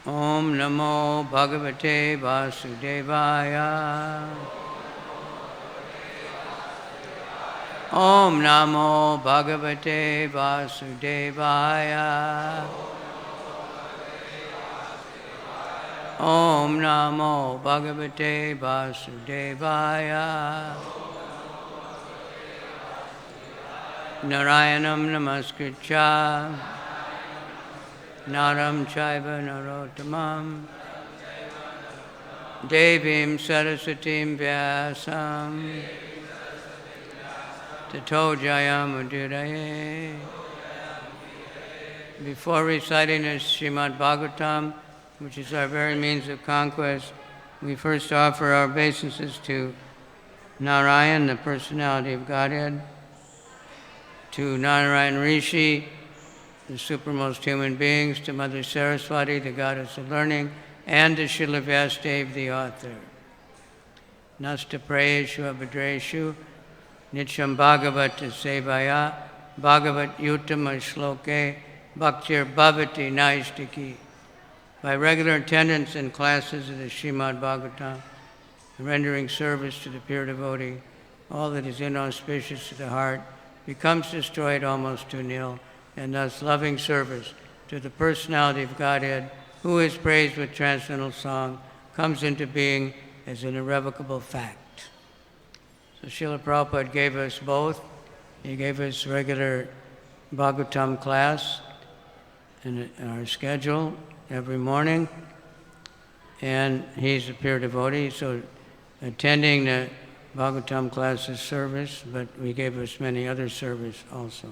Om Namo Bhagavate Vasudevaya. Om Namo Bhagavate Vasudevaya. Om Namo Bhagavate Vasudevaya. Narayanam Namaskritya Naram Chaiva Narottamam Devim Sarasatim Vyasam Tato Jayamudiraye. Before reciting the Srimad Bhagavatam, which is our very means of conquest, we first offer our obeisances to Narayan, the personality of Godhead, to Narayan Rishi, the supermost human beings, to Mother Saraswati, the goddess of learning, and to Srila Vyasadeva, the author. Nasta Prayeshu Abhadreshu, Nityam Bhagavata Sevaya, Bhagavat Yuttama Shloke, Bhaktir Bhavati Naistiki. By regular attendance in classes of the Srimad Bhagavatam, rendering service to the pure devotee, all that is inauspicious to the heart becomes destroyed almost to nil, and thus loving service to the personality of Godhead, who is praised with transcendental song, comes into being as an irrevocable fact. So Srila Prabhupada gave us both. He gave us regular Bhagavatam class in our schedule every morning, and he's a pure devotee, so attending the Bhagavatam class is service, but we gave us many other service also.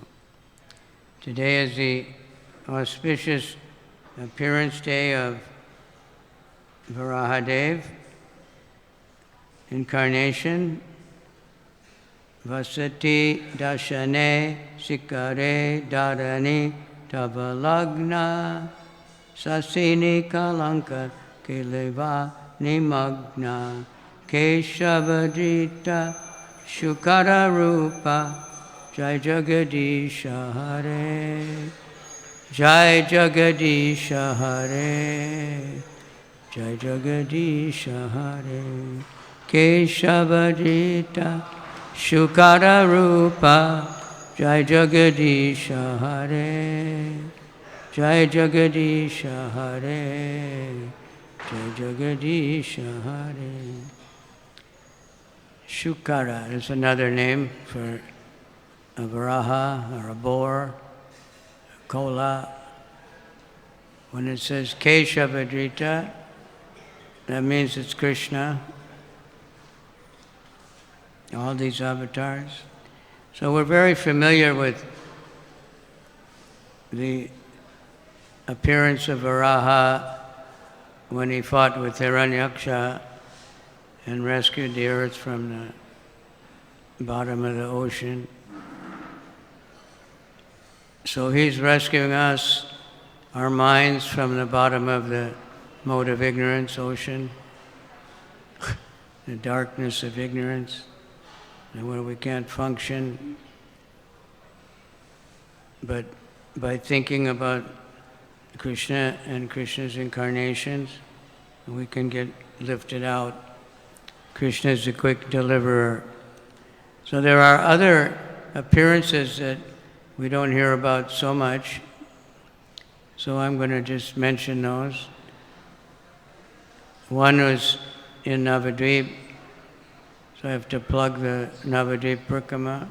Today is the auspicious appearance day of Varahdev, incarnation, Vasati Dashane Sikare Dharani Tavalagna Sasini Kalanka Kileva Nimagna Keshavadita Shukara Rupa Jai Jagadisha Hare, Jai Jagadisha Hare, Jai Jagadisha Hare, Keshavadita Shukara Rupa, Jai Jagadisha Hare, Jai Jagadisha Hare, Jai Jagadisha Hare. Shukara is another name for a varaha or a boar, a kola. When it says Keshavadrita, that means it's Krishna. All these avatars. So we're very familiar with the appearance of Varaha when he fought with Hiranyaksha and rescued the earth from the bottom of the ocean. So he's rescuing us, our minds, from the bottom of the mote of ignorance ocean, the darkness of ignorance, and where we can't function. But by thinking about Krishna and Krishna's incarnations, we can get lifted out. Krishna is a quick deliverer. So there are other appearances that we don't hear about so much, so I'm going to just mention those. One was in Navadvip, so I have to plug the Navadvip Prakama.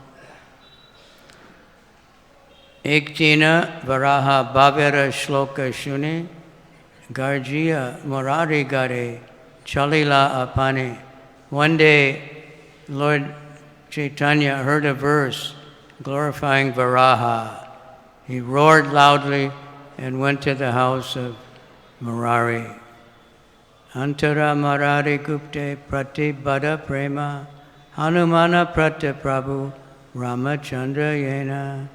Ektina Varaha Bhavera Shloka Shuni Garjiya Murari Gare Chalila Apane. One day, Lord Chaitanya heard a verse glorifying Varaha. He roared loudly and went to the house of Murari. Antara Murari Gupte Prati Bada Prema Hanumana Prati Prabhu Ramachandra Yena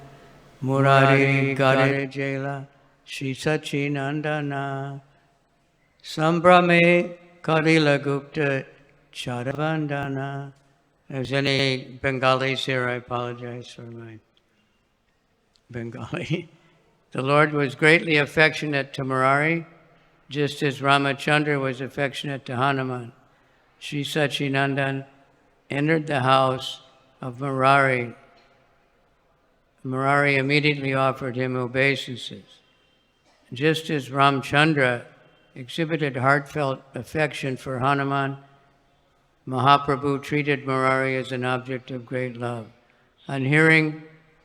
Murari Gare Jela Shri Sachinandana Sambrame Karila Gupta Charavandana. If there's any Bengalis here, I apologize for my Bengali. The Lord was greatly affectionate to Murari, Just as Ramachandra was affectionate to Hanuman, Sri Sachinandan entered the house of Murari. Murari immediately offered him obeisances. Just as Ramchandra exhibited heartfelt affection for Hanuman, Mahaprabhu treated Murari as an object of great love. On hearing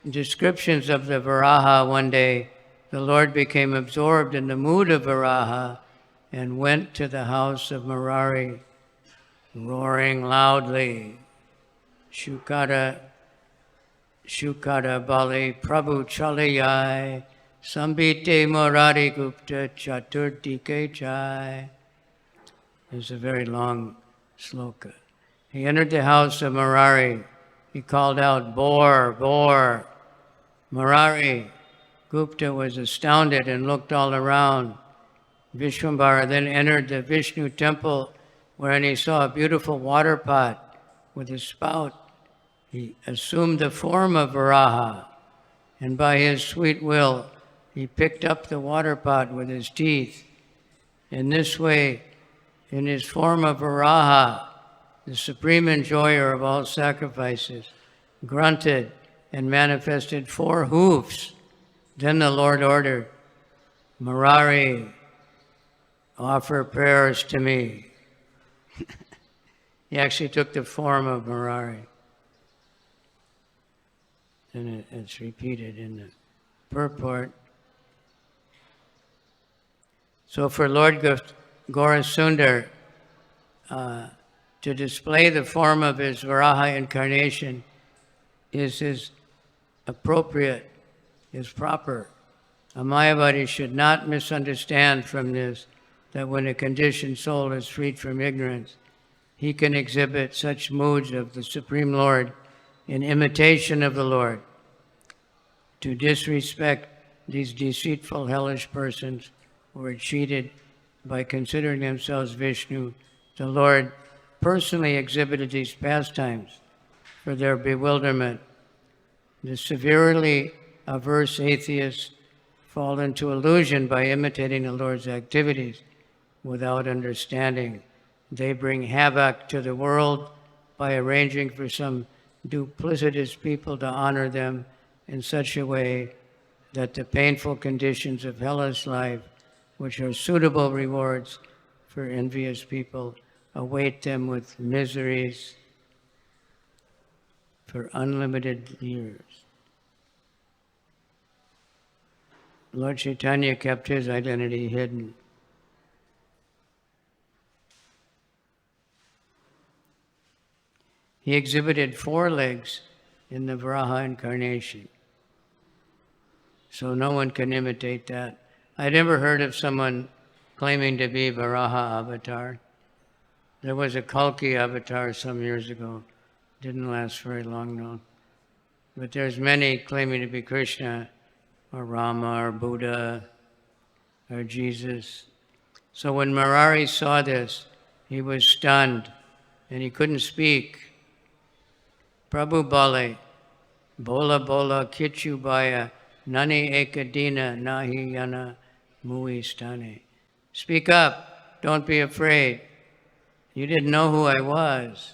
descriptions of the Varaha one day, the Lord became absorbed in the mood of Varaha and went to the house of Murari, roaring loudly, Shukara Bali Prabhu Chalayai, Sambite Murari Gupta Chaturdike Chai. It's a very long sloka. He entered the house of Murari. He called out, Bore, Bore. Murari Gupta was astounded and looked all around. Vishwambara then entered the Vishnu temple, wherein he saw a beautiful water pot with a spout. He assumed the form of Varaha, and by his sweet will, he picked up the water pot with his teeth. In this way, in his form of Varaha, the supreme enjoyer of all sacrifices, grunted and manifested 4 hoofs. Then the Lord ordered, Murari, offer prayers to me. He actually took the form of Murari. And it's repeated in the purport. So for Lord Gaurasundar, to display the form of his Varaha incarnation is appropriate, is proper. A Mayavadi should not misunderstand from this that when a conditioned soul is freed from ignorance, he can exhibit such moods of the Supreme Lord in imitation of the Lord. To disrespect these deceitful, hellish persons who were cheated by considering themselves Vishnu, the Lord personally exhibited these pastimes for their bewilderment. The severely averse atheists fall into illusion by imitating the Lord's activities without understanding. They bring havoc to the world by arranging for some duplicitous people to honor them in such a way that the painful conditions of hellish life, which are suitable rewards for envious people, await them with miseries for unlimited years. Lord Chaitanya kept his identity hidden. He exhibited 4 legs in the Varaha incarnation. So no one can imitate that. I'd never heard of someone claiming to be Varaha avatar. There was a Kalki avatar some years ago. Didn't last very long, though. But there's many claiming to be Krishna, or Rama, or Buddha, or Jesus. So when Murari saw this, he was stunned, and he couldn't speak. Prabhu Bale, Bola Bola Kichu Baya, Nani Ekadina Nahi Yana Mui Stane. Speak up, don't be afraid. You didn't know who I was.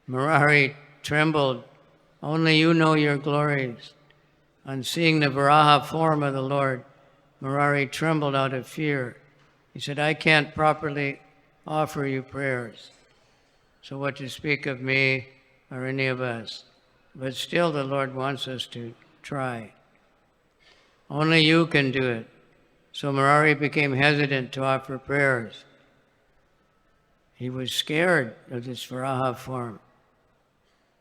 Murari trembled. Only you know your glories. On seeing the Varaha form of the Lord, Murari trembled out of fear. He said, I can't properly offer you prayers. So what to speak of me or any of us? But still the Lord wants us to try. Only you can do it. So Murari became hesitant to offer prayers. He was scared of this Varaha form.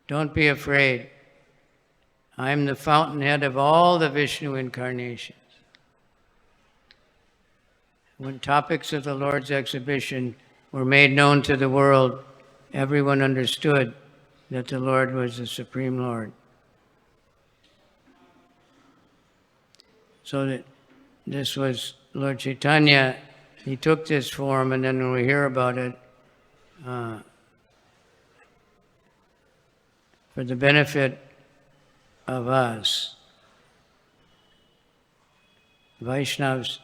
Don't be afraid. I'm the fountainhead of all the Vishnu incarnations. When topics of the Lord's exhibition were made known to the world, everyone understood that the Lord was the Supreme Lord. So that this was Lord Chaitanya. He took this form, and then when we hear about it, for the benefit of us, Vaishnavas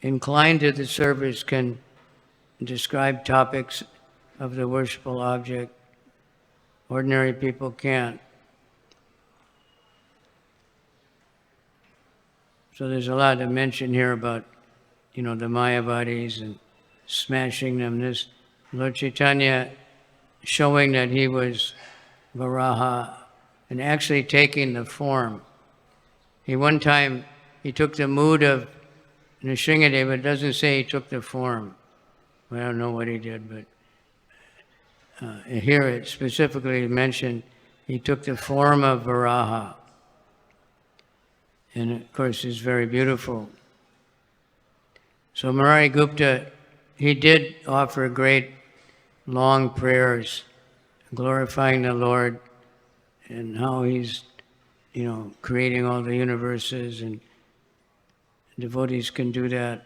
inclined to the service can describe topics of the worshipful object. Ordinary people can't. So there's a lot to mention here about, the Mayavadis and smashing them. This Lord Chaitanya showing that he was Varaha and actually taking the form. One time, he took the mood of Nrsimhadev, but it doesn't say he took the form. I don't know what he did, but here it specifically mentioned he took the form of Varaha. And of course, it's very beautiful. So Murari Gupta, he did offer great long prayers, glorifying the Lord and how he's, creating all the universes, and devotees can do that.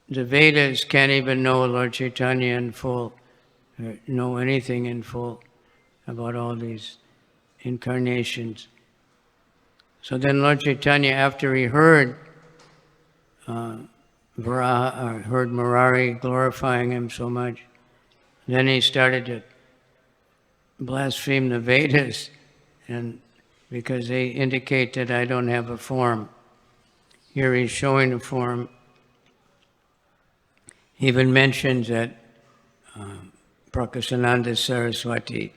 The Vedas can't even know Lord Chaitanya in full, or know anything in full about all these incarnations. So then Lord Chaitanya, after he heard heard Murari glorifying him so much, then he started to blaspheme the Vedas, and because they indicate that I don't have a form. Here he's showing a form. He even mentions that Prakasananda Saraswati,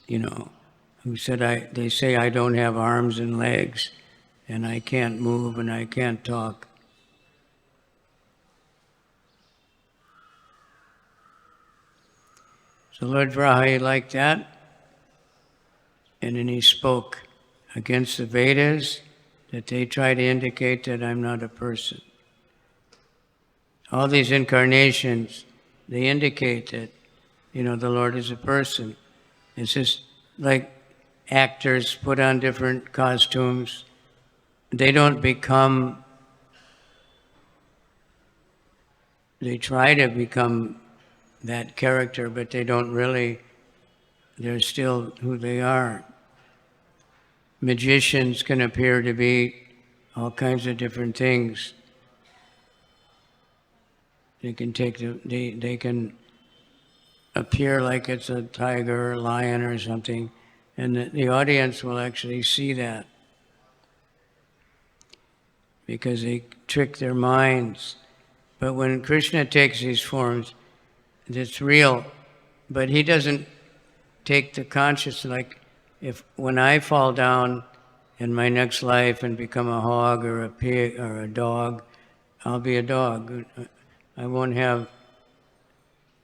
who said, they say I don't have arms and legs, and I can't move and I can't talk. So Lord Varaha liked that, and then he spoke against the Vedas, that they try to indicate that I'm not a person. All these incarnations, they indicate that, the Lord is a person. It's just like actors put on different costumes. They don't become, they try to become that character, but they don't really, they're still who they are. Magicians can appear to be all kinds of different things. They can they can appear like it's a tiger or a lion or something, and the audience will actually see that because they trick their minds. But when Krishna takes these forms, it's real, but he doesn't take the conscious, like when I fall down in my next life and become a hog or a pig or a dog, I'll be a dog. I won't have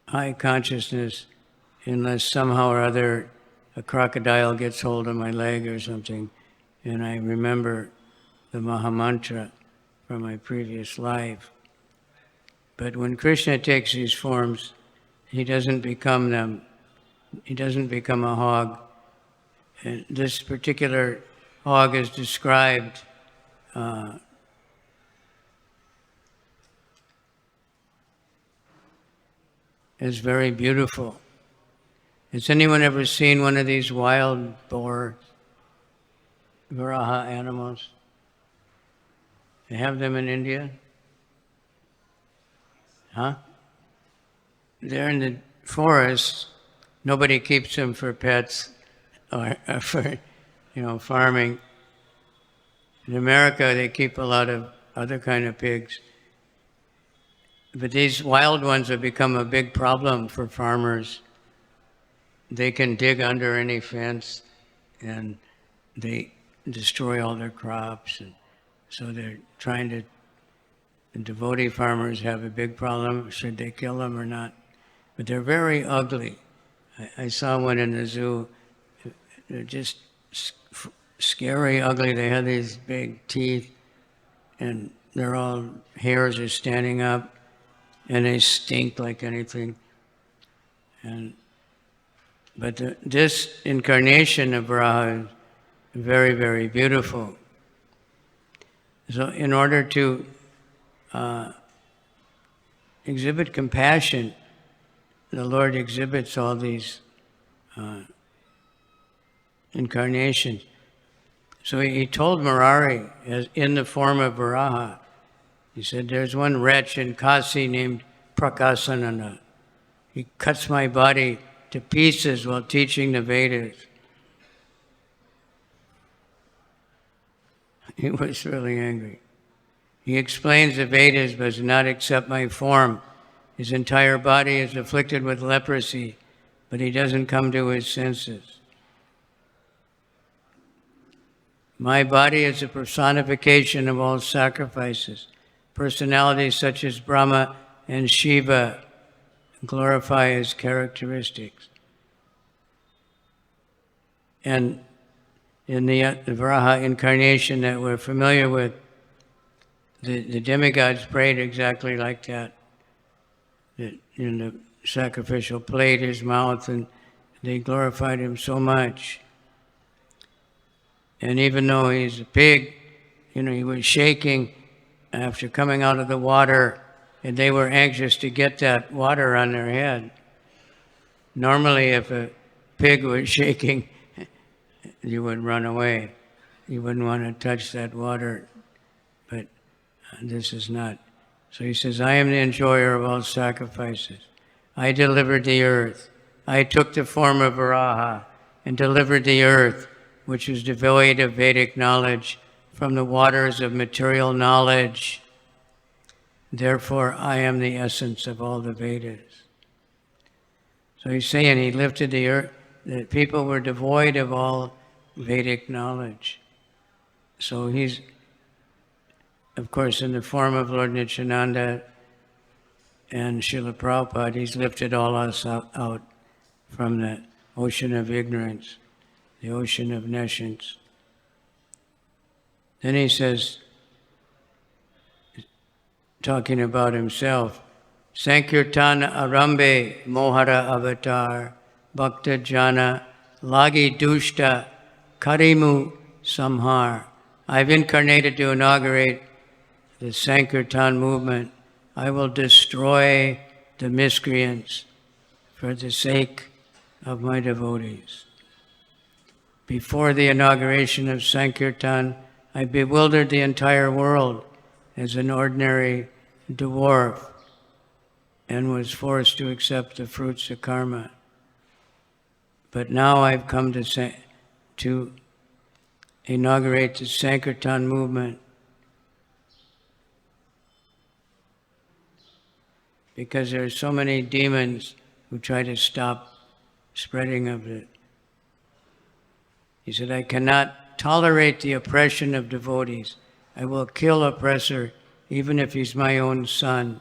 high consciousness unless somehow or other a crocodile gets hold of my leg or something, and I remember the Mahamantra from my previous life. But when Krishna takes these forms, he doesn't become them. He doesn't become a hog. And this particular hog is described as very beautiful. Has anyone ever seen one of these wild boar Varaha animals? They have them in India? Huh? They're in the forest. Nobody keeps them for pets or for, farming. In America, they keep a lot of other kind of pigs. But these wild ones have become a big problem for farmers. They can dig under any fence and they destroy all their crops. And so they're trying to, the devotee farmers have a big problem. Should they kill them or not? But they're very ugly. I saw one in the zoo. They're just scary ugly. They have these big teeth and they're all, hairs are standing up and they stink like anything. But this incarnation of Varaha is very, very beautiful. So in order to exhibit compassion, the Lord exhibits all these incarnations. So he told Murari, as in the form of Varaha, he said, there's one wretch in Kasi named Prakasanana. He cuts my body to pieces while teaching the Vedas. He was really angry. He explains the Vedas but does not accept my form. His entire body is afflicted with leprosy, but he doesn't come to his senses. My body is a personification of all sacrifices. Personalities such as Brahma and Shiva glorify his characteristics. And in the Varaha incarnation that we're familiar with, the demigods prayed exactly like that. In the sacrificial plate, his mouth, and they glorified him so much. And even though he's a pig, he was shaking after coming out of the water, and they were anxious to get that water on their head. Normally, if a pig was shaking, you would run away. You wouldn't want to touch that water, but this is not. So he says, I am the enjoyer of all sacrifices. I delivered the earth. I took the form of Varaha and delivered the earth, which is devoid of Vedic knowledge, from the waters of material knowledge. Therefore, I am the essence of all the Vedas. So he's saying he lifted the earth, that people were devoid of all Vedic knowledge. So he's, of course, in the form of Lord Nityananda and Srila Prabhupada, he's lifted all us out from the ocean of ignorance, the ocean of nescience. Then he says, talking about himself, Sankirtan Arambe Mohara Avatar Bhakta Jana Lagi Dushta Karimu Samhar. I've incarnated to inaugurate the Sankirtan movement. I will destroy the miscreants for the sake of my devotees. Before the inauguration of Sankirtan, I bewildered the entire world as an ordinary dwarf and was forced to accept the fruits of karma. But now I've come to inaugurate the Sankirtan movement because there are so many demons who try to stop spreading of it. He said, I cannot tolerate the oppression of devotees. I will kill oppressor even if he's my own son.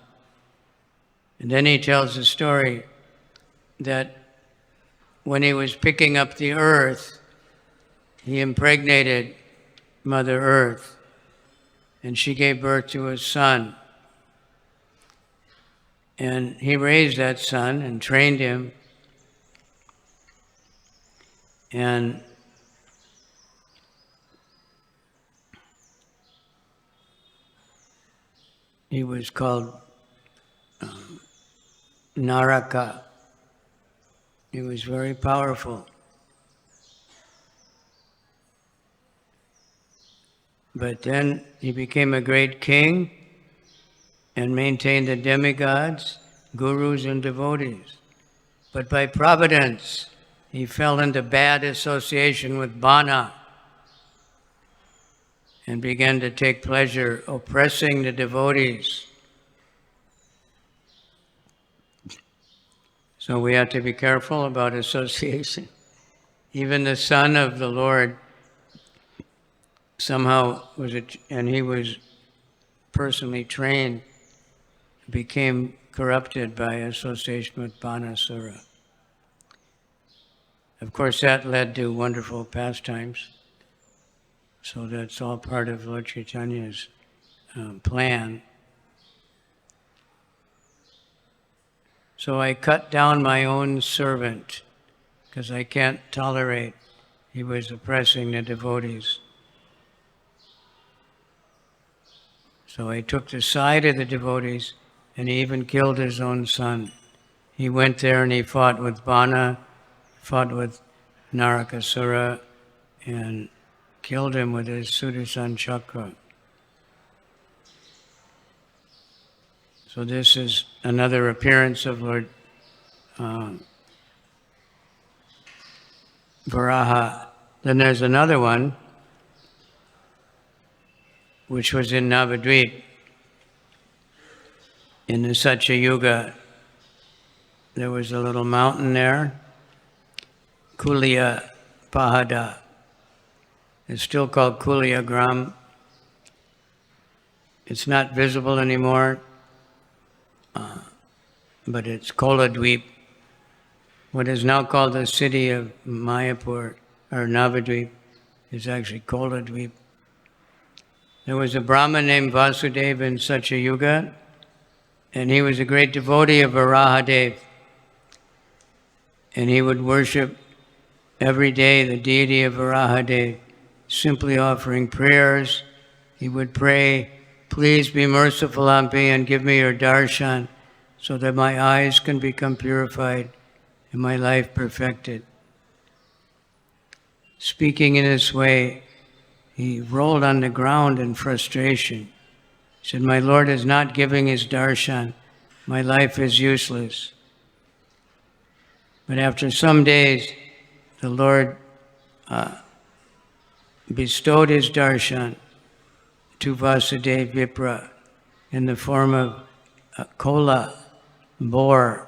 And then he tells the story that when he was picking up the earth, he impregnated Mother Earth, and she gave birth to a son. And he raised that son and trained him, and he was called Naraka. He was very powerful. But then he became a great king and maintained the demigods, gurus, and devotees. But by providence, he fell into bad association with Bana and began to take pleasure oppressing the devotees. So we have to be careful about association. Even the son of the Lord somehow and he was personally trained, became corrupted by association with Banasura. Of course, that led to wonderful pastimes. So that's all part of Lord Chaitanya's plan. So I cut down my own servant because I can't tolerate. He was oppressing the devotees. So I took the side of the devotees, and he even killed his own son. He went there and he fought with Bana, fought with Narakasura, and killed him with his Sudarshan chakra. So this is another appearance of Lord Varaha. Then there's another one, which was in Navadvip. In the Satya Yuga, there was a little mountain there, Kuliya Pahada. It's still called Kuliya Gram. It's not visible anymore, but it's Koladweep. What is now called the city of Mayapur, or Navadvip, is actually Koladweep. There was a Brahmin named Vasudeva in Satya Yuga, and he was a great devotee of Varahdev. And he would worship every day the deity of Varahdev, simply offering prayers. He would pray, "Please be merciful on me and give me your darshan so that my eyes can become purified and my life perfected." Speaking in this way, he rolled on the ground in frustration. He said, "My Lord is not giving his darshan. My life is useless." But after some days, the Lord bestowed his darshan to Vasudeva Vipra in the form of a kola, boar.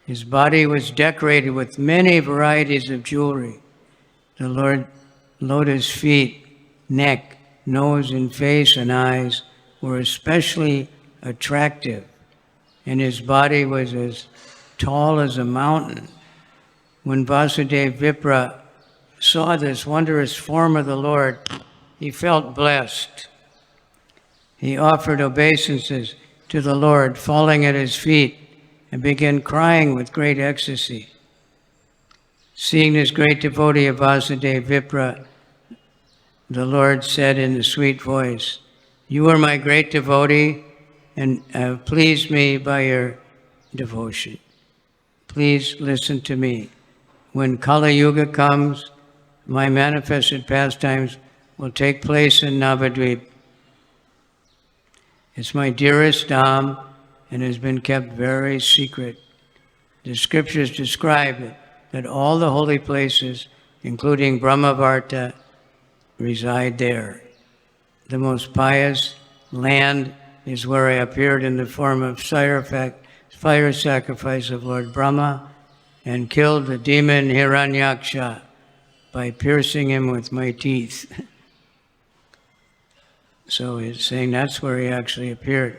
His body was decorated with many varieties of jewelry. The Lord Lotus feet, neck, nose, and face and eyes were especially attractive, and his body was as tall as a mountain. When Vasudeva Vipra saw this wondrous form of the Lord, he felt blessed. He offered obeisances to the Lord, falling at his feet, and began crying with great ecstasy. Seeing this great devotee of Vasudeva Vipra, the Lord said in a sweet voice, "You are my great devotee and have pleased me by your devotion. Please listen to me. When Kali Yuga comes, my manifested pastimes will take place in Navadvip. It's my dearest dham and has been kept very secret. The scriptures describe it, that all the holy places, including Brahmavarta, reside there. The most pious land is where I appeared in the form of fire sacrifice of Lord Brahma and killed the demon Hiranyaksha by piercing him with my teeth." So he's saying that's where he actually appeared.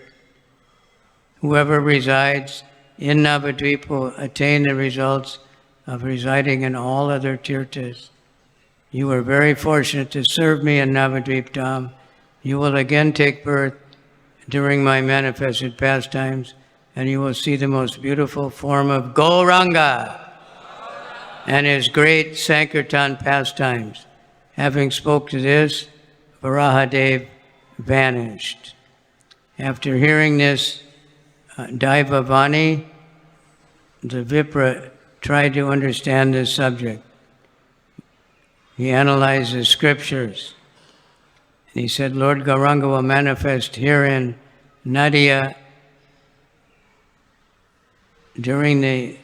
Whoever resides in Navadvip will attain the results of residing in all other tirthas. You were very fortunate to serve me in Navadvip Dham. You will again take birth during my manifested pastimes, and you will see the most beautiful form of Gauranga and his great Sankirtan pastimes. Having spoke to this, Varahadev vanished. After hearing this Daivavani, the Vipra tried to understand this subject. He analyzed the scriptures, and he said, Lord Gauranga will manifest here in Nadia during the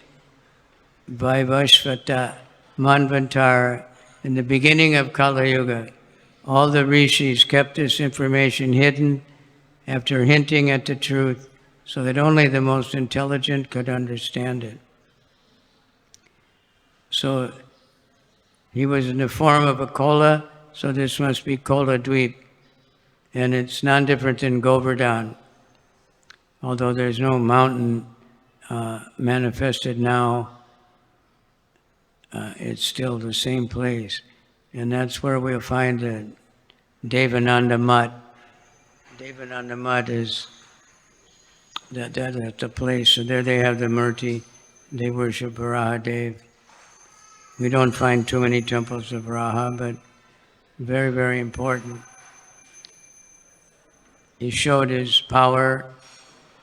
Vaivashvata Manvantara in the beginning of Kali Yuga. All the rishis kept this information hidden after hinting at the truth so that only the most intelligent could understand it. So he was in the form of a kola, so this must be Kola Dweep. And it's non different than Govardhan, although there's no mountain manifested now. It's still the same place. And that's where we'll find the Devananda Mutt. Devananda Mutt is that's the place. So there they have the Murti. They worship Varahadev. We don't find too many temples of Varaha, but very, very important. He showed his power.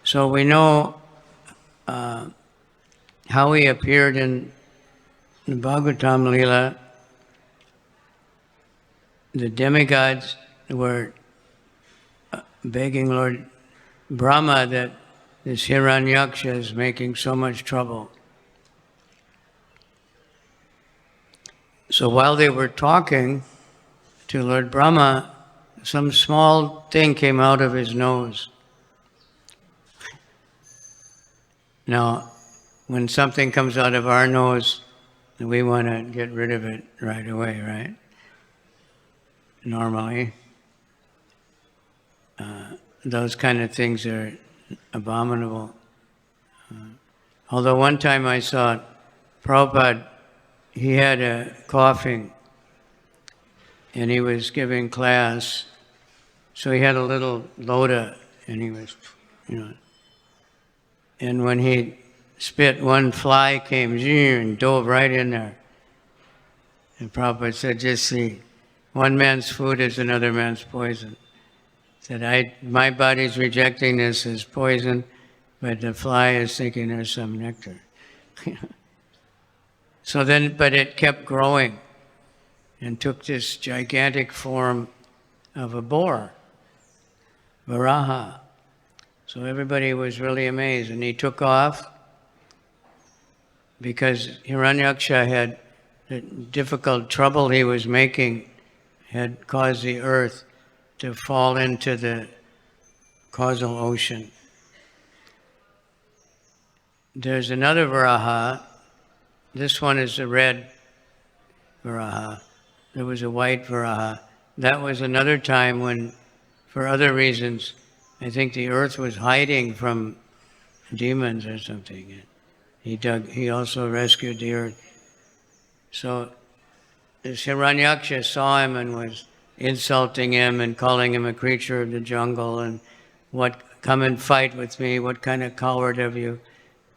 So we know how he appeared in the Bhagavatam Leela. the demigods were begging Lord Brahma that this Hiranyaksha is making so much trouble. So while they were talking to Lord Brahma, some small thing came out of his nose. Now, when something comes out of our nose, we want to get rid of it right away, right? Normally. Those kind of things are abominable. Although one time I saw Prabhupada, he had a coughing, and he was giving class, so he had a little loda, and he was, and when he spit, one fly came and dove right in there. And Prabhupada said, just see, one man's food is another man's poison. Said, my body's rejecting this as poison, but the fly is thinking there's some nectar. So then, but it kept growing and took this gigantic form of a boar, Varaha. So everybody was really amazed, and he took off because Hiranyaksha had the difficult trouble he was making had caused the earth to fall into the causal ocean. There's another Varaha. This one is a red Varaha. There was a white Varaha. That was another time when, for other reasons, I think the earth was hiding from demons or something. He also rescued the earth. So this Hiranyaksha saw him and was insulting him and calling him a creature of the jungle and come and fight with me, what kind of coward have you?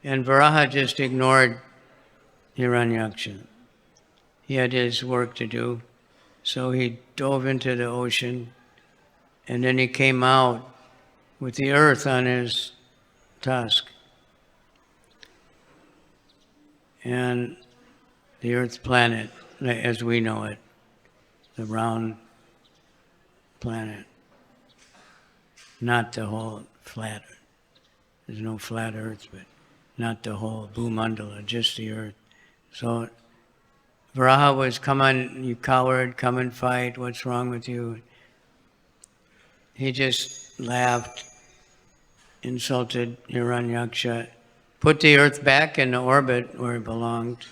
And Varaha just ignored Hiranyaksha. He had his work to do. So he dove into the ocean, and then he came out with the earth on his tusk. And the earth planet, as we know it, the round planet, not the whole flat earth. There's no flat earth, but not the whole Bhumandala, just the earth. So Varaha was, come on, you coward, come and fight, what's wrong with you? He just laughed, insulted Hiranyaksha, put the earth back in the orbit where it belonged.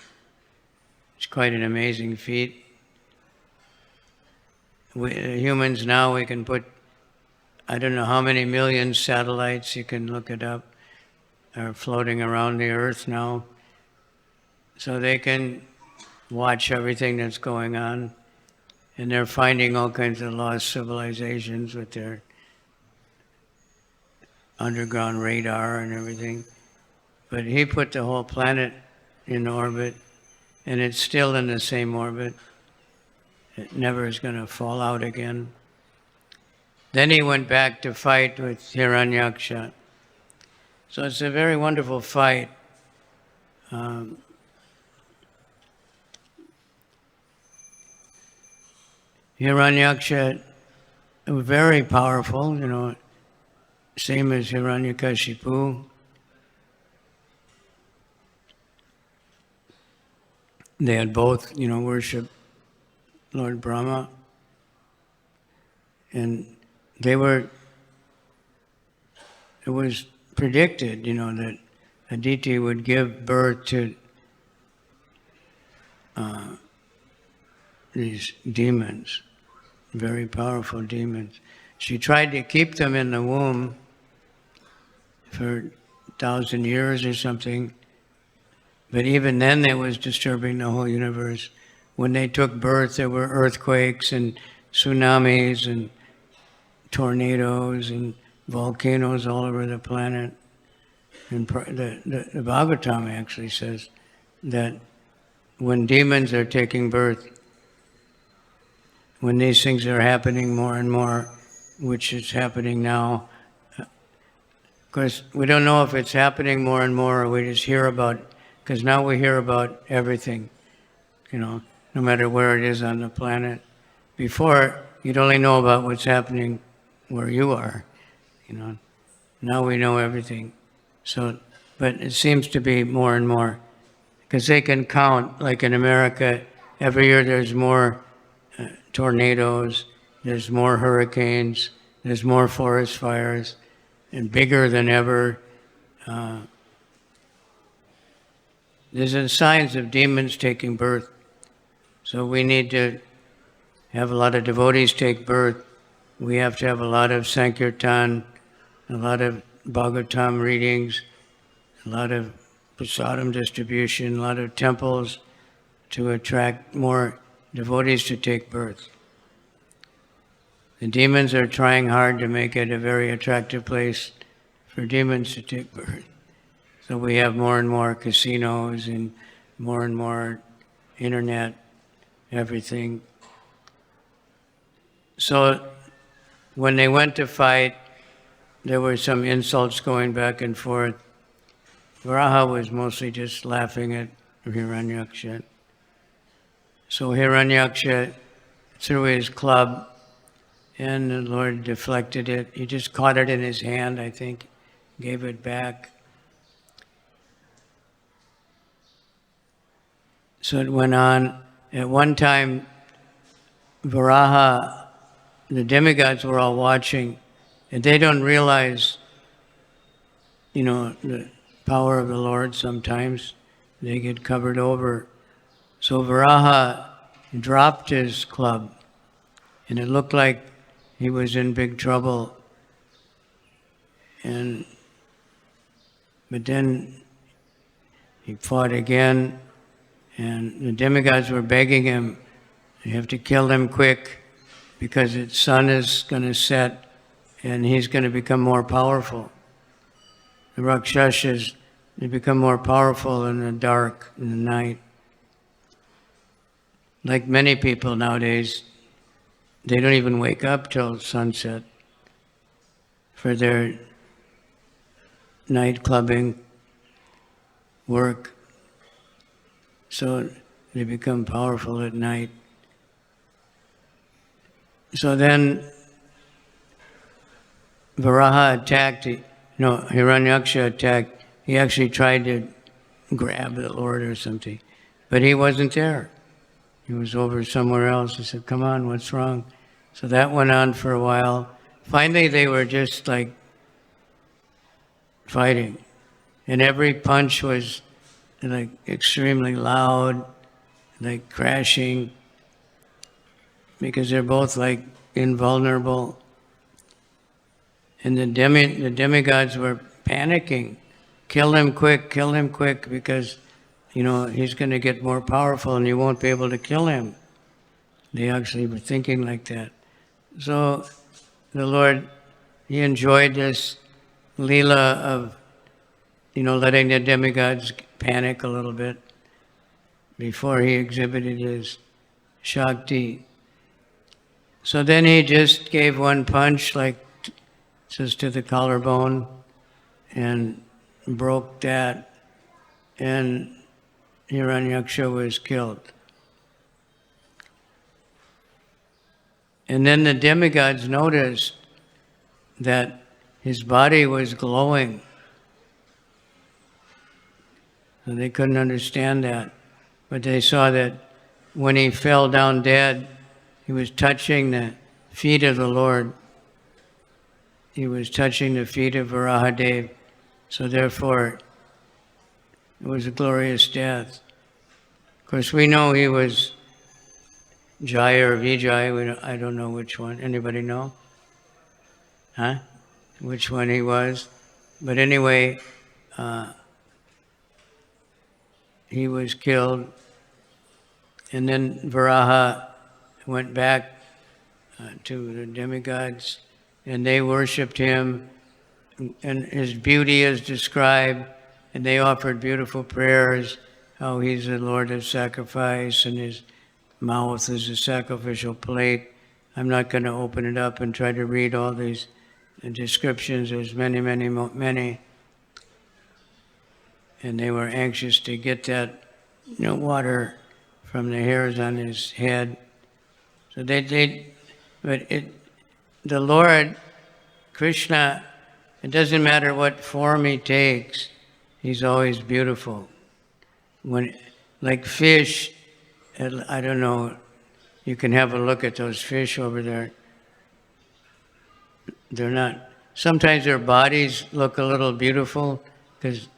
It's quite an amazing feat. Humans now, we can put, I don't know how many million satellites, you can look it up, are floating around the earth now. So they can watch everything that's going on. And they're finding all kinds of lost civilizations with their underground radar and everything. But he put the whole planet in orbit, and it's still in the same orbit. It never is going to fall out again. Then he went back to fight with Hiranyaksha. So it's a very wonderful fight. Hiranyaksha, very powerful, same as Hiranyakashipu. They had both, worshiped Lord Brahma. And it was predicted, that Aditi would give birth to these demons, very powerful demons. She tried to keep them in the womb for 1,000 years or something, but even then it was disturbing the whole universe. When they took birth, there were earthquakes and tsunamis and tornadoes and volcanoes all over the planet. And the Bhagavatam actually says that when demons are taking birth, when these things are happening more and more, which is happening now, of course, we don't know if it's happening more and more or we just hear about, because now we hear about everything, no matter where it is on the planet. Before, you'd only know about what's happening where you are, Now we know everything. So, but it seems to be more and more, because they can count, like in America, every year there's more tornadoes, there's more hurricanes, there's more forest fires, and bigger than ever. There's the signs of demons taking birth. So we need to have a lot of devotees take birth. We have to have a lot of Sankirtan, a lot of Bhagavatam readings, a lot of prasadam distribution, a lot of temples to attract more devotees to take birth. The demons are trying hard to make it a very attractive place for demons to take birth. So we have more and more casinos and more internet, everything. So when they went to fight, there were some insults going back and forth. Varaha was mostly just laughing at Hiranyaksha. So Hiranyaksha threw his club, and the Lord deflected it. He just caught it in his hand, I think, gave it back. So it went on. At one time, Varaha, the demigods were all watching, and they don't realize, the power of the Lord sometimes. They get covered over. So Varaha dropped his club, and it looked like he was in big trouble. But then he fought again, and the demigods were begging him, you have to kill him quick, because the sun is going to set, and he's going to become more powerful. The Rakshasas, they become more powerful in the dark, in the night. Like many people nowadays, they don't even wake up till sunset for their night clubbing work. So they become powerful at night. So then Varaha attacked, Hiranyaksha attacked. He actually tried to grab the Lord or something, but he wasn't there. He was over somewhere else. He said, come on, what's wrong? So that went on for a while. Finally, they were just like fighting. And every punch was like extremely loud, like crashing, because they're both like invulnerable. And the demigods were panicking. Kill him quick, because he's going to get more powerful and you won't be able to kill him. They actually were thinking like that. So the Lord, he enjoyed this Leela of, letting the demigods panic a little bit before he exhibited his Shakti. So then he just gave one punch, like just to the collarbone, and broke that, and Hiranyaksha was killed. And then the demigods noticed that his body was glowing. And they couldn't understand that. But they saw that when he fell down dead, he was touching the feet of the Lord. He was touching the feet of Varahdev. So therefore, it was a glorious death. Of course, we know he was Jaya or Vijay. I don't know which one. Anybody know? Which one he was? But anyway, he was killed. And then Varaha went back to the demigods, and they worshipped him, and his beauty is described, and they offered beautiful prayers, how he's the Lord of sacrifice, and his mouth is a sacrificial plate. I'm not going to open it up and try to read all these descriptions. There's many. And they were anxious to get that water from the hairs on his head. So the Lord, Krishna, it doesn't matter what form he takes, he's always beautiful. Like fish, I don't know, you can have a look at those fish over there. They're not, sometimes their bodies look a little beautiful, because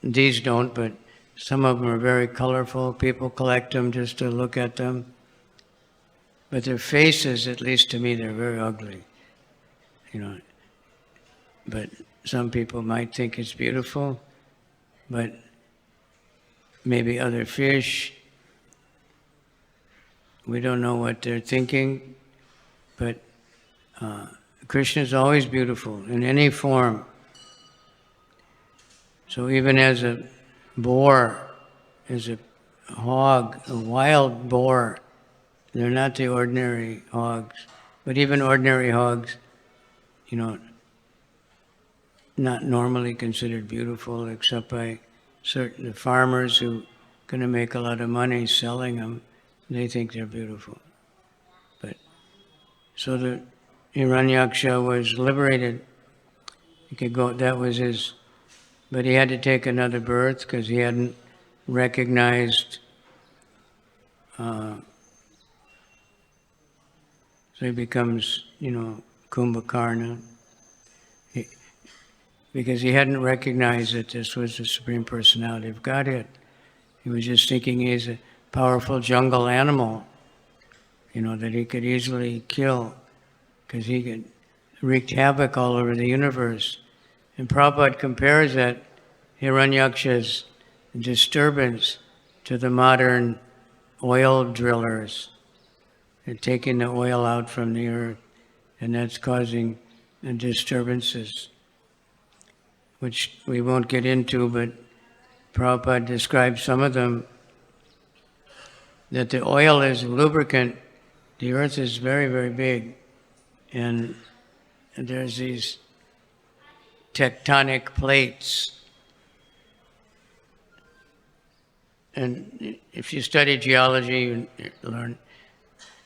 these don't, but some of them are very colorful. People collect them just to look at them. But their faces, at least to me, they're very ugly. But some people might think it's beautiful, but maybe other fish, we don't know what they're thinking, but Krishna is always beautiful in any form. So even as a boar, as a hog, a wild boar, they're not the ordinary hogs, but even ordinary hogs, not normally considered beautiful except by certain farmers who are going to make a lot of money selling them. They think they're beautiful. So the Hiranyaksha was liberated. He could go, that was his, but he had to take another birth because he hadn't recognized, so he becomes, Kumbhakarna. Because he hadn't recognized that this was the Supreme Personality of Godhead. He was just thinking he's a powerful jungle animal, that he could easily kill, because he could wreak havoc all over the universe. And Prabhupada compares that Hiranyaksha's disturbance to the modern oil drillers. They're taking the oil out from the earth, and that's causing disturbances, which we won't get into, but Prabhupada describes some of them, that the oil is lubricant. The earth is very, very big, and there's these tectonic plates. And if you study geology, you learn,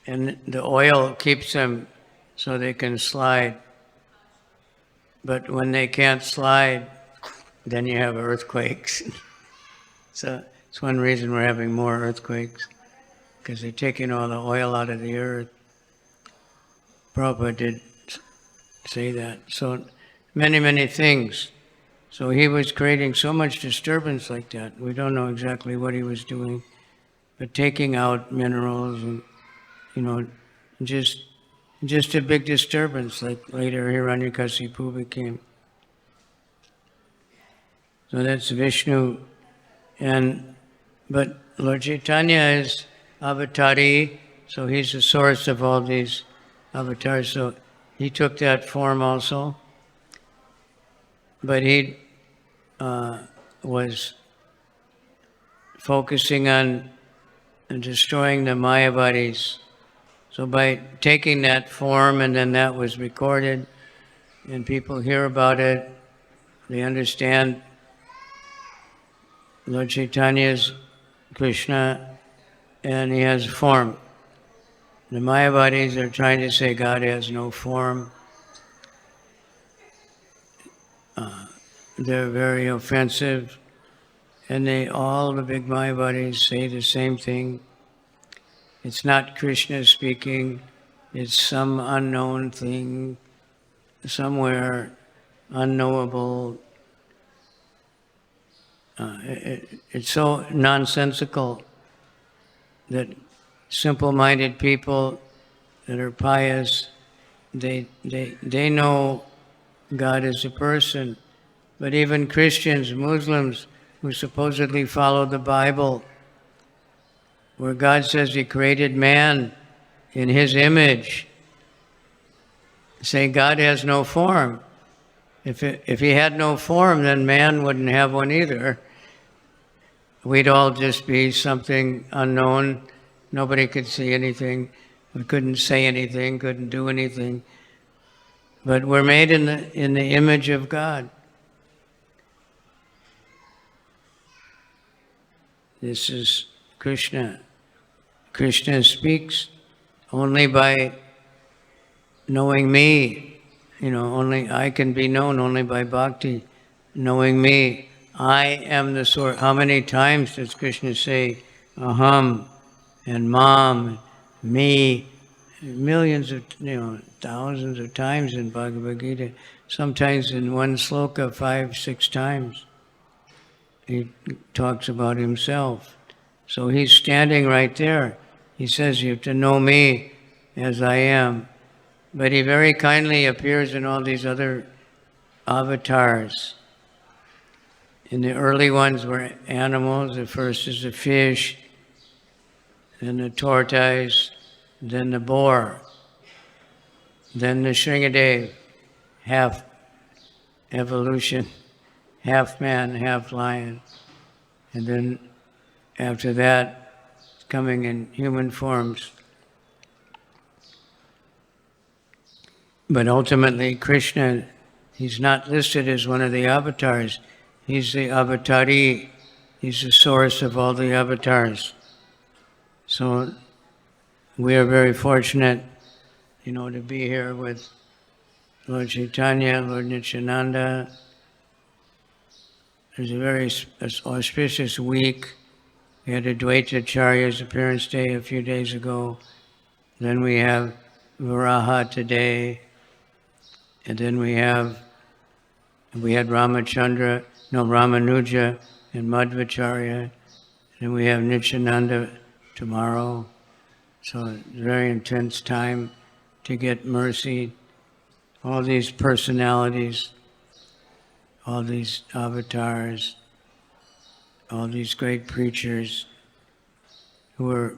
and the oil keeps them so they can slide. But when they can't slide, then you have earthquakes. So it's one reason we're having more earthquakes, because they're taking all the oil out of the earth. Prabhupada did say that. So many, many things. So he was creating so much disturbance like that. We don't know exactly what he was doing, but taking out minerals and, just a big disturbance, like later Hiranyakasipu became. So that's Vishnu. But Lord Chaitanya is avatari, so he's the source of all these avatars. So he took that form also. But he was focusing on destroying the Mayavadis. So by taking that form, and then that was recorded, and people hear about it, they understand Lord Chaitanya's Krishna, and he has form. The Mayavadis are trying to say God has no form. They're very offensive, and all the big Mayavadis say the same thing. It's not Krishna speaking, it's some unknown thing, somewhere unknowable. It's so nonsensical that simple-minded people that are pious, they know God is a person. But even Christians, Muslims, who supposedly follow the Bible, where God says he created man in his image, say God has no form. If he had no form, then man wouldn't have one either. We'd all just be something unknown. Nobody could see anything. We couldn't say anything, couldn't do anything. But we're made in the image of God. This is Krishna. Krishna speaks only by knowing me, only I can be known only by bhakti, knowing me. I am the source. How many times does Krishna say aham and mam, me? Millions of, thousands of times in Bhagavad-gita. Sometimes in one sloka, 5, 6 times. He talks about himself. So he's standing right there. He says, you have to know me as I am. But he very kindly appears in all these other avatars. And the early ones were animals. The first is the fish, then the tortoise, then the boar, then the Sringar, half evolution, half man, half lion. And then after that, coming in human forms. But ultimately, Krishna, he's not listed as one of the avatars. He's the avatari. He's the source of all the avatars. So we are very fortunate, to be here with Lord Chaitanya, Lord Nityananda. It was a very auspicious week. We had Advaita Acharya's appearance day a few days ago. Then we have Varaha today. And then we had Ramanuja and Madhvacharya. And we have Nityananda tomorrow. So it's a very intense time to get mercy. All these personalities, all these avatars, all these great preachers who are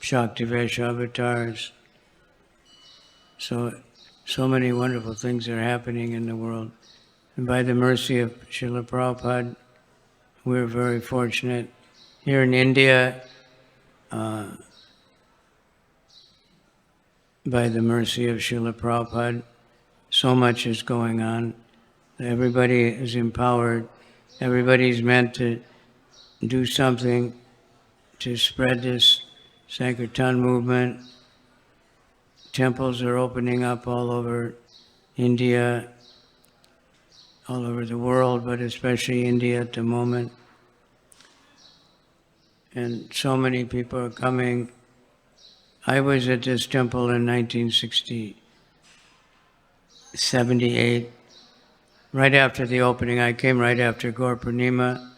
Shaktivesh avatars. So many wonderful things are happening in the world. And by the mercy of Srila Prabhupada, we're very fortunate. Here in India, by the mercy of Srila Prabhupada, so much is going on. Everybody is empowered. Everybody's meant to do something to spread this Sankirtan movement. Temples are opening up all over India, all over the world, but especially India at the moment. And so many people are coming. I was at this temple in 1978. Right after the opening, I came right after Gaur Purnima,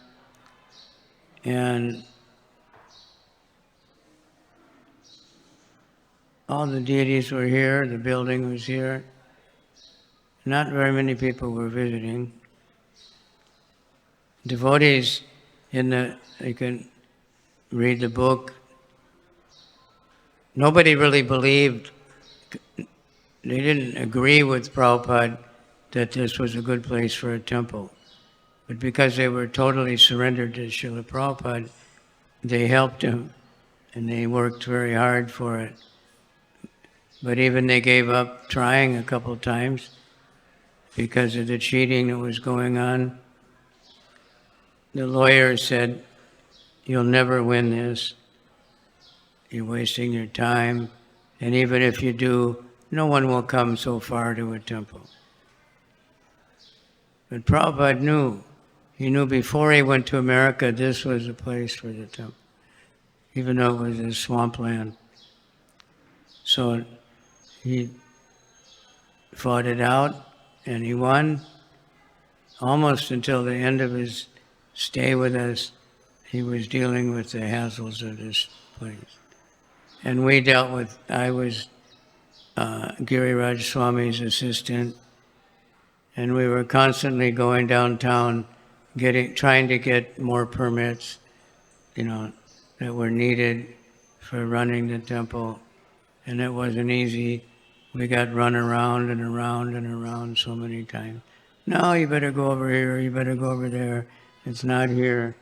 and all the deities were here, the building was here. Not very many people were visiting. Devotees they can read the book. Nobody really believed, they didn't agree with Prabhupada that this was a good place for a temple. But because they were totally surrendered to Srila Prabhupada, they helped him and they worked very hard for it. But even they gave up trying a couple of times because of the cheating that was going on. The lawyer said, "You'll never win this. You're wasting your time. And even if you do, no one will come so far to a temple." But Prabhupada knew. He knew before he went to America, this was the place for the temple, even though it was a swampland. So he fought it out, and he won. Almost until the end of his stay with us, he was dealing with the hassles of this place. And I was Giriraj Swami's assistant, and we were constantly going downtown, trying to get more permits, that were needed for running the temple. And it wasn't easy. We got run around and around and around so many times. No, you better go over here, you better go over there. It's not here.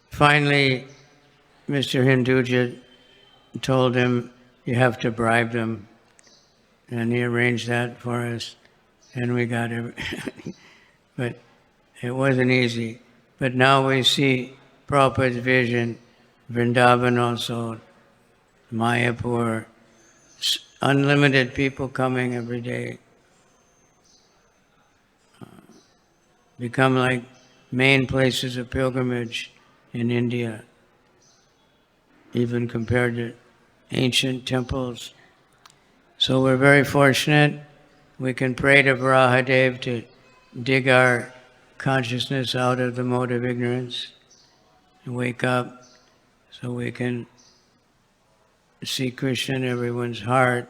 Finally, Mr. Hinduja told him, you have to bribe them. And he arranged that for us. And we got everything. But it wasn't easy. But now we see Prabhupada's vision, Vrindavan also. Mayapur, unlimited people coming every day, become like main places of pilgrimage in India, even compared to ancient temples. So we're very fortunate. We can pray to Varahdev to dig our consciousness out of the mode of ignorance and wake up so we can see Krishna in everyone's heart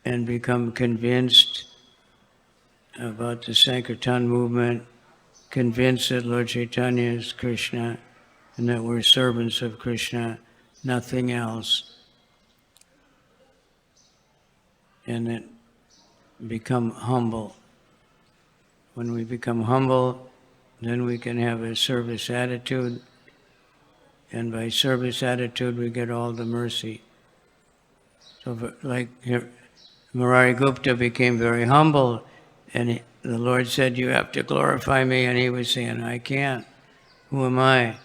and become convinced about the Sankirtan movement, convinced that Lord Chaitanya is Krishna and that we're servants of Krishna, nothing else, and that become humble. When we become humble, then we can have a service attitude, and by service attitude we get all the mercy. So like here, Murari Gupta became very humble, and the Lord said, you have to glorify me, and he was saying, I can't. Who am I?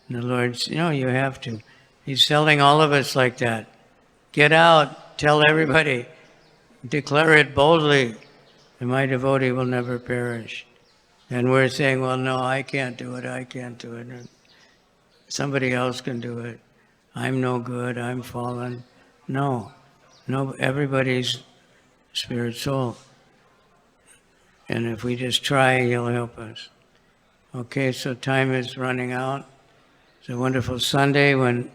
And the Lord said, no, you have to. He's telling all of us like that. Get out, tell everybody, declare it boldly, and my devotee will never perish. And we're saying, well, no, I can't do it, I can't do it. Somebody else can do it. I'm no good, I'm fallen. No, everybody's spirit soul. And if we just try, he'll help us. Okay, so time is running out. It's a wonderful Sunday when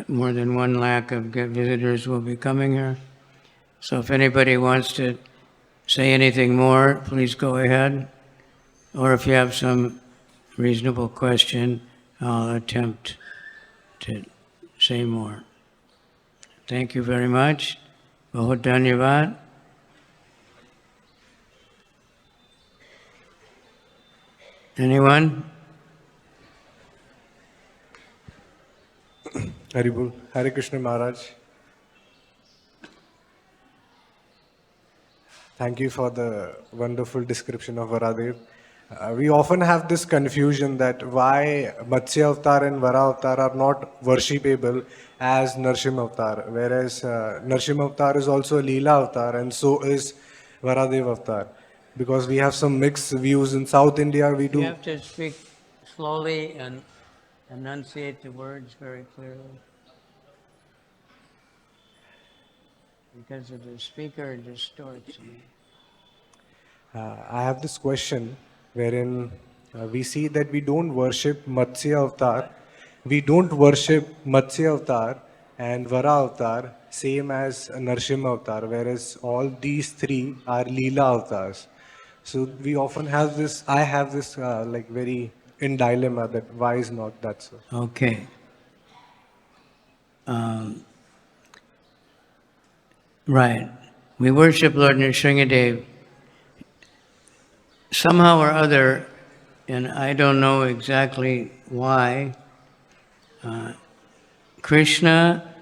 more than 1 lakh of visitors will be coming here. So if anybody wants to say anything more, please go ahead. Or if you have some reasonable question, I'll attempt to say more. Thank you very much. Bahut dhanyavad. Anyone? Haribol. Hare Krishna Maharaj. Thank you for the wonderful description of Varahdev. We often have this confusion that why Matsya Avatar and Vara Avatar are not worshipable as Narsimha Avatar, whereas Narsimha Avatar is also a Leela Avatar and so is Varahdev Avatar. Because we have some mixed views in South India, we do. You have to speak slowly and enunciate the words very clearly. Because of the speaker distorts me. I have this question wherein we see that we don't worship Matsya Avatar. We don't worship Matsya Avatar and Vara Avatar same as Narsimha Avatar, whereas all these three are Leela Avatars. So we often have this, I have this like very in dilemma that why is not that so? Okay. Right. We worship Lord Nrsingadev somehow or other, and I don't know exactly why. Krishna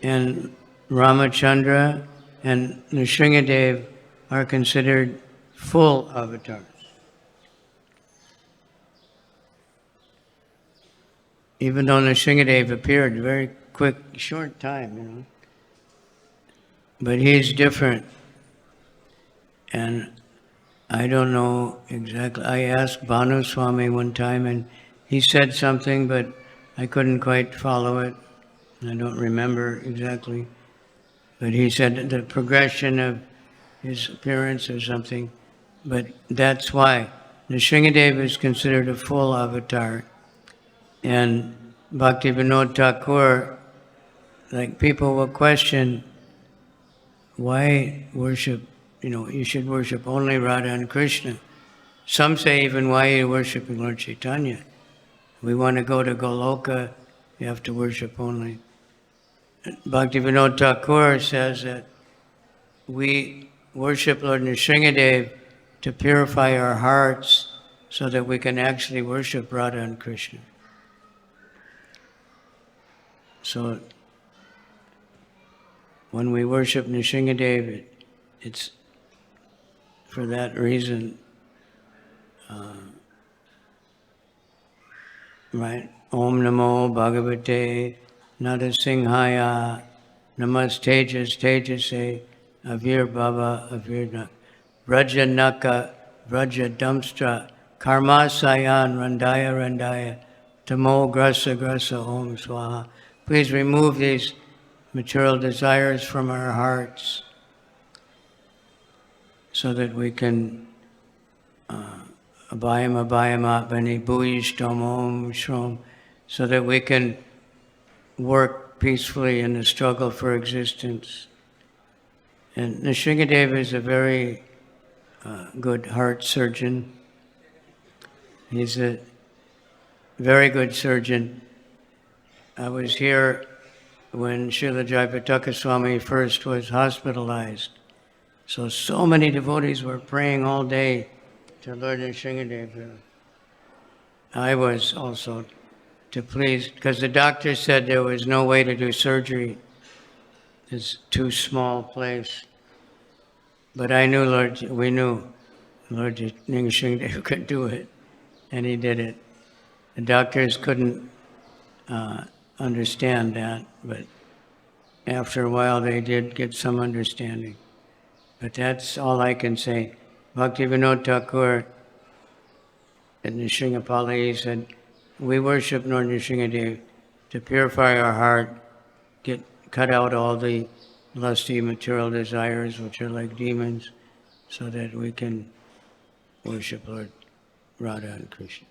and Ramachandra and Nrsingadev are considered full avatars. Even though Nrsingadev appeared very quick, short time, But he's different. And I don't know exactly. I asked Bhanu Swami one time and he said something, but I couldn't quite follow it. I don't remember exactly. But he said the progression of his appearance or something. But that's why Nrsingadev is considered a full avatar. And Bhaktivinoda Thakur, like people will question, why worship, you should worship only Radha and Krishna. Some say even why are you worshiping Lord Chaitanya? We want to go to Goloka, you have to worship only. Bhaktivinoda Thakur says that we worship Lord Nrsingadev to purify our hearts so that we can actually worship Radha and Krishna. So when we worship Nrsingadev, it's for that reason, right? Om Namo Bhagavate Nadasinghaya, Namastejas, Tejase, Avir Baba, Avir Vrajanaka, Vraja Dumstra, Karma Sayan, Randaya, Randaya, Tamo Grasa, Grasa, Om Swaha. Please remove these material desires from our hearts so that we can Abhayam, Abhayam, Atmani, Bhuyishtam, Om Shrom, so that we can work peacefully in the struggle for existence. And Nrsingadeva is a very good heart surgeon. He's a very good surgeon. I was here when Srila Jayapataka Swami first was hospitalized. So many devotees were praying all day to Lord Nrsingadeva. I was also to please, because the doctor said there was no way to do surgery. It's too small place. But I knew we knew Lord Nrsingadeva could do it, and he did it. The doctors couldn't understand that, but after a while they did get some understanding. But that's all I can say. Bhaktivinoda Thakur at Nrsinghapali said, we worship Lord Nrsingadeva to purify our heart, cut out all the lusty material desires which are like demons, so that we can worship Lord Radha and Krishna.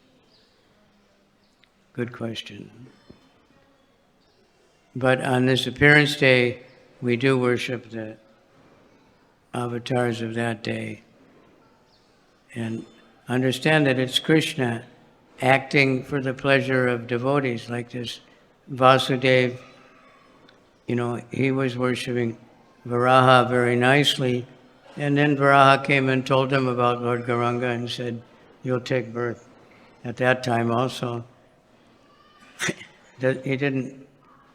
Good question. But on this appearance day, we do worship the avatars of that day. And understand that it's Krishna acting for the pleasure of devotees, like this Vasudeva. He was worshipping Varaha very nicely, and then Varaha came and told him about Lord Gauranga and said, you'll take birth. At that time also, he didn't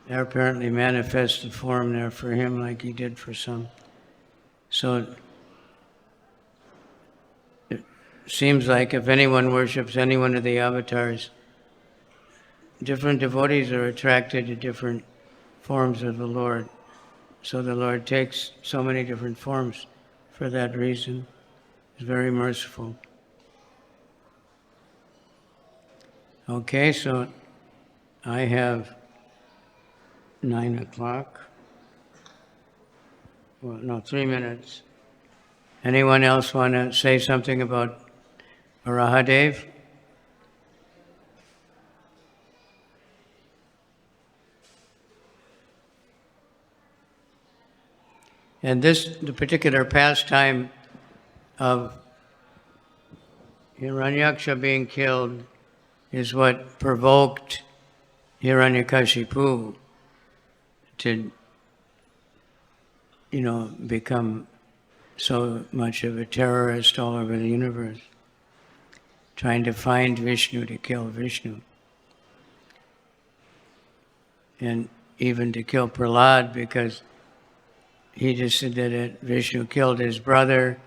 apparently manifest the form there for him like he did for some. So it seems like if anyone worships any one of the avatars, different devotees are attracted to different forms of the Lord. So the Lord takes so many different forms for that reason. He's very merciful. Okay, so I have 9 o'clock. Well, no, 3 minutes. Anyone else want to say something about Varahdev? And the particular pastime of Hiranyaksha being killed is what provoked Hiranyakashipu to, become so much of a terrorist all over the universe, trying to find Vishnu to kill Vishnu. And even to kill Prahlad, because he just said that Vishnu killed his brother,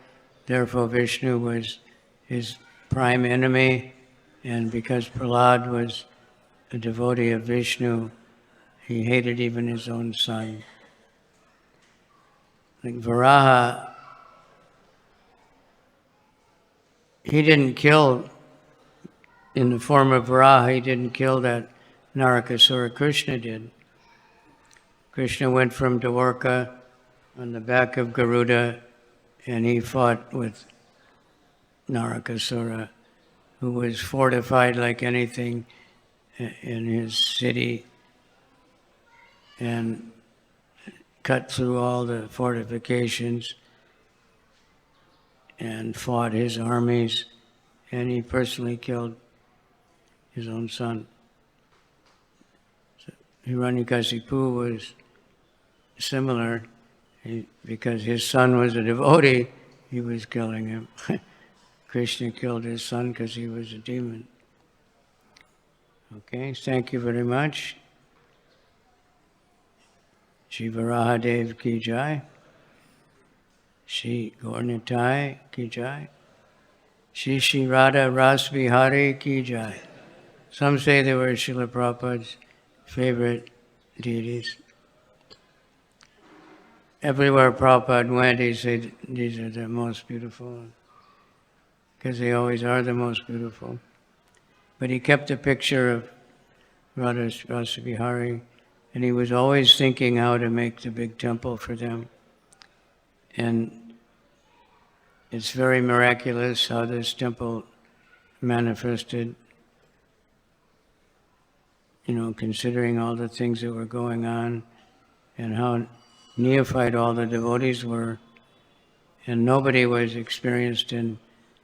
therefore Vishnu was his prime enemy, and because Prahlad was a devotee of Vishnu, he hated even his own son. Like Varaha, he didn't kill, in the form of Varaha, he didn't kill that Narakasura. Krishna did. Krishna went from Dwarka on the back of Garuda, and he fought with Narakasura, who was fortified like anything in his city, and cut through all the fortifications and fought his armies, and he personally killed his own son. So Hiranyakashipu was similar. Because his son was a devotee, he was killing him. Krishna killed his son because he was a demon. Okay, thank you very much. Shri Varahadev ki jai. Shri Gaurnitai ki jai. SriSriRadhaRasbihariTemple ki jai. Some say they were Srila Prabhupada's favorite deities. Everywhere Prabhupada went, he said, these are the most beautiful, because they always are the most beautiful. But he kept a picture of Radharasbihari, and he was always thinking how to make the big temple for them. And it's very miraculous how this temple manifested, considering all the things that were going on and how neophyte all the devotees were, and nobody was experienced in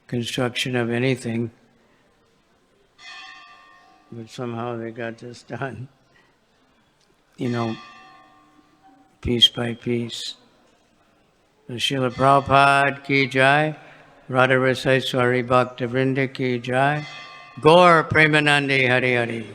construction of anything, but somehow they got this done, piece by piece. The Srila Prabhupada ki jai, Radha Rasai Swari Bhakta Vrinda ki jai, Gaur Premanandi Hari Hari.